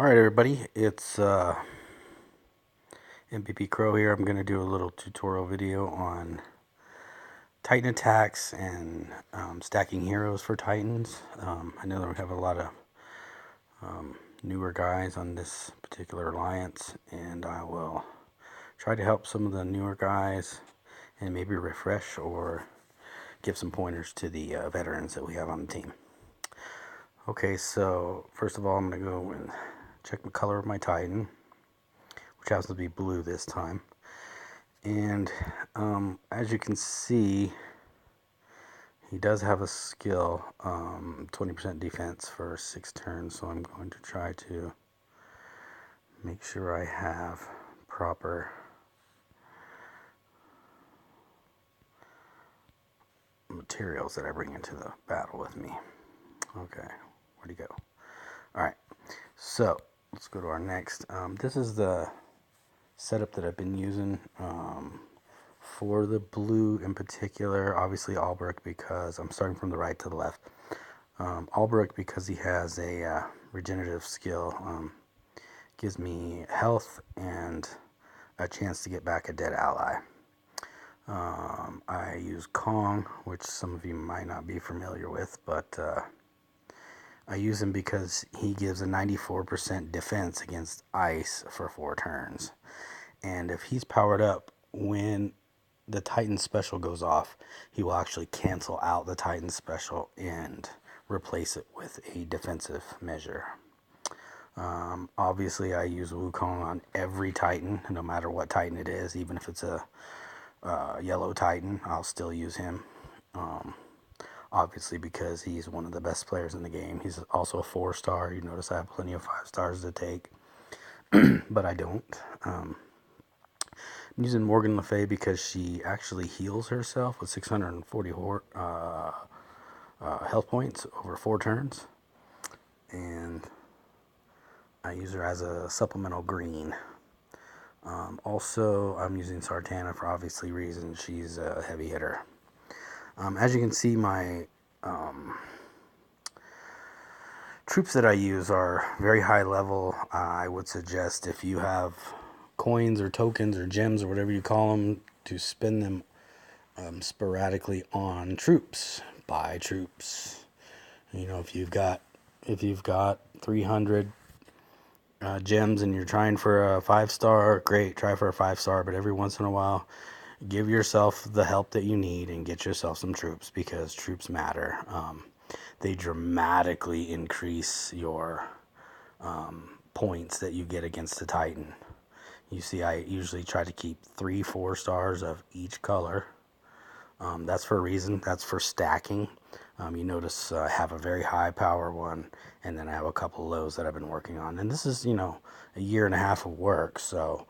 Alright everybody, it's MVP Crow here. I'm going to do a little tutorial video on Titan attacks and stacking heroes for Titans. I know that we have a lot of newer guys on this particular alliance, and I will try to help some of the newer guys and maybe refresh or give some pointers to the veterans that we have on the team. Okay, so first of all, I'm going to go and check the color of my Titan, which happens to be blue this time. And as you can see, he does have a skill, 20% defense for 6 turns, so I'm going to try to make sure I have proper materials that I bring into the battle with me. Okay, where'd he go? Alright, so let's go to our next. This is the setup that I've been using for the blue in particular. Obviously Albrecht, because I'm starting from the right to the left. Albrecht, because he has a regenerative skill, gives me health and a chance to get back a dead ally. I use Kong, which some of you might not be familiar with, but I use him because he gives a 94% defense against ice for 4 turns. And if he's powered up, when the Titan special goes off, he will actually cancel out the Titan special and replace it with a defensive measure. Obviously, I use Wukong on every Titan, no matter what Titan it is. Even if it's a yellow Titan, I'll still use him. Obviously, because he's one of the best players in the game. He's also a 4-star. You notice I have plenty of 5 stars to take, but I don't. I'm using Morgan Le Fay because she actually heals herself with 640 health points over 4 turns. And I use her as a supplemental green. Also, I'm using Sartana for obviously reasons. She's a heavy hitter. As you can see, my troops that I use are very high level. I would suggest, if you have coins or tokens or gems or whatever you call them, to spend them sporadically on troops. Buy troops. You know, if you've got 300 gems and you're trying for a 5-star, great, try for a 5-star, but every once in a while, give yourself the help that you need and get yourself some troops, because troops matter. They dramatically increase your points that you get against the Titan. You see, I usually try to keep 3 4-stars of each color. That's for a reason. That's for stacking. You notice I have a very high power one, and then I have a couple lows that I've been working on. And this is, a year and a half of work, so,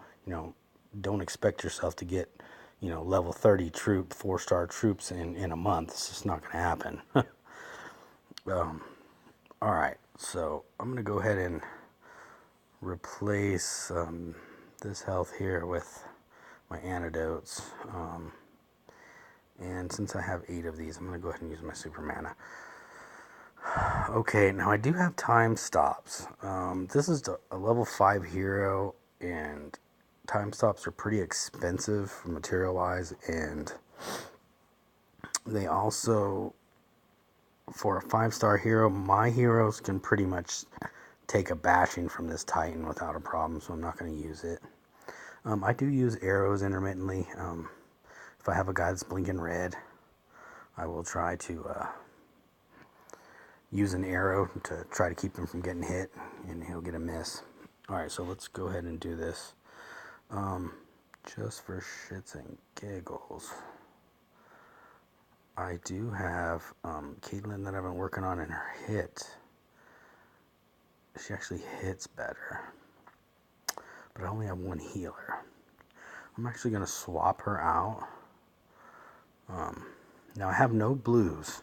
don't expect yourself to get, level 30 troop, 4-star troops in a month. It's just not going to happen. Alright, so I'm going to go ahead and replace this health here with my antidotes. And since I have 8 of these, I'm going to go ahead and use my super mana. Okay, now I do have time stops. This is a level 5 hero, and time stops are pretty expensive material-wise, and they also, for a 5-star hero, my heroes can pretty much take a bashing from this Titan without a problem, so I'm not going to use it. I do use arrows intermittently. If I have a guy that's blinking red, I will try to use an arrow to try to keep him from getting hit, and he'll get a miss. Alright, so let's go ahead and do this. Just for shits and giggles, I do have Caitlyn that I've been working on, and her hit, she actually hits better, but I only have 1 healer. I'm actually going to swap her out. Now I have no blues,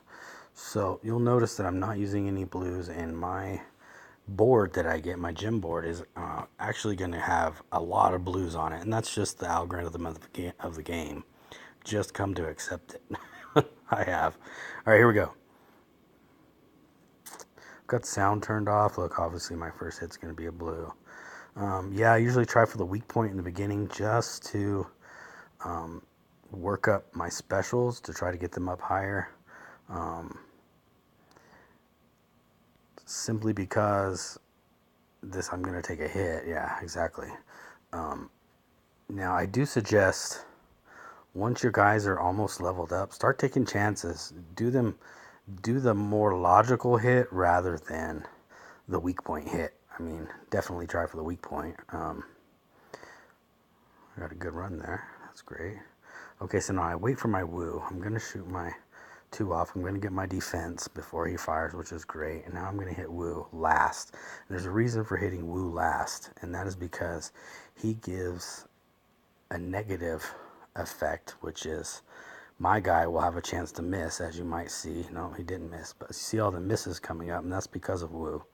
so you'll notice that I'm not using any blues, and my board that I get, my gym board, is actually going to have a lot of blues on it, and that's just the algorithm of the game. Just come to accept it. I have. Alright, here we go. got sound turned off. Look, obviously my first hit's going to be a blue. Yeah, I usually try for the weak point in the beginning just to work up my specials to try to get them up higher. Simply because this, I'm going to take a hit. Yeah, exactly. Now, I do suggest once your guys are almost leveled up, start taking chances. Do the more logical hit rather than the weak point hit. I mean, definitely try for the weak point. I got a good run there. That's great. Okay, so now I wait for my woo. I'm going to shoot my 2 off. I'm going to get my defense before he fires, which is great. And now I'm going to hit woo last. And there's a reason for hitting woo last, and that is because he gives a negative effect, which is my guy will have a chance to miss, as you might see. No, he didn't miss, but you see all the misses coming up, and that's because of woo.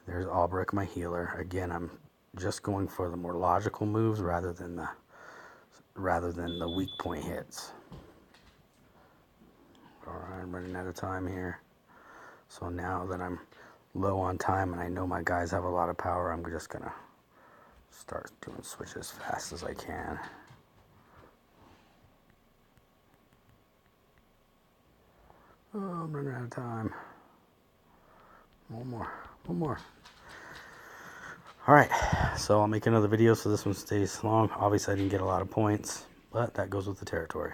There's Albrecht, my healer. Again, I'm just going for the more logical moves rather than the weak point hits. Alright, I'm running out of time here. So now that I'm low on time and I know my guys have a lot of power, I'm just gonna start doing switches as fast as I can. Oh, I'm running out of time. One more. Alright, so I'll make another video so this one stays long. Obviously I didn't get a lot of points, but that goes with the territory.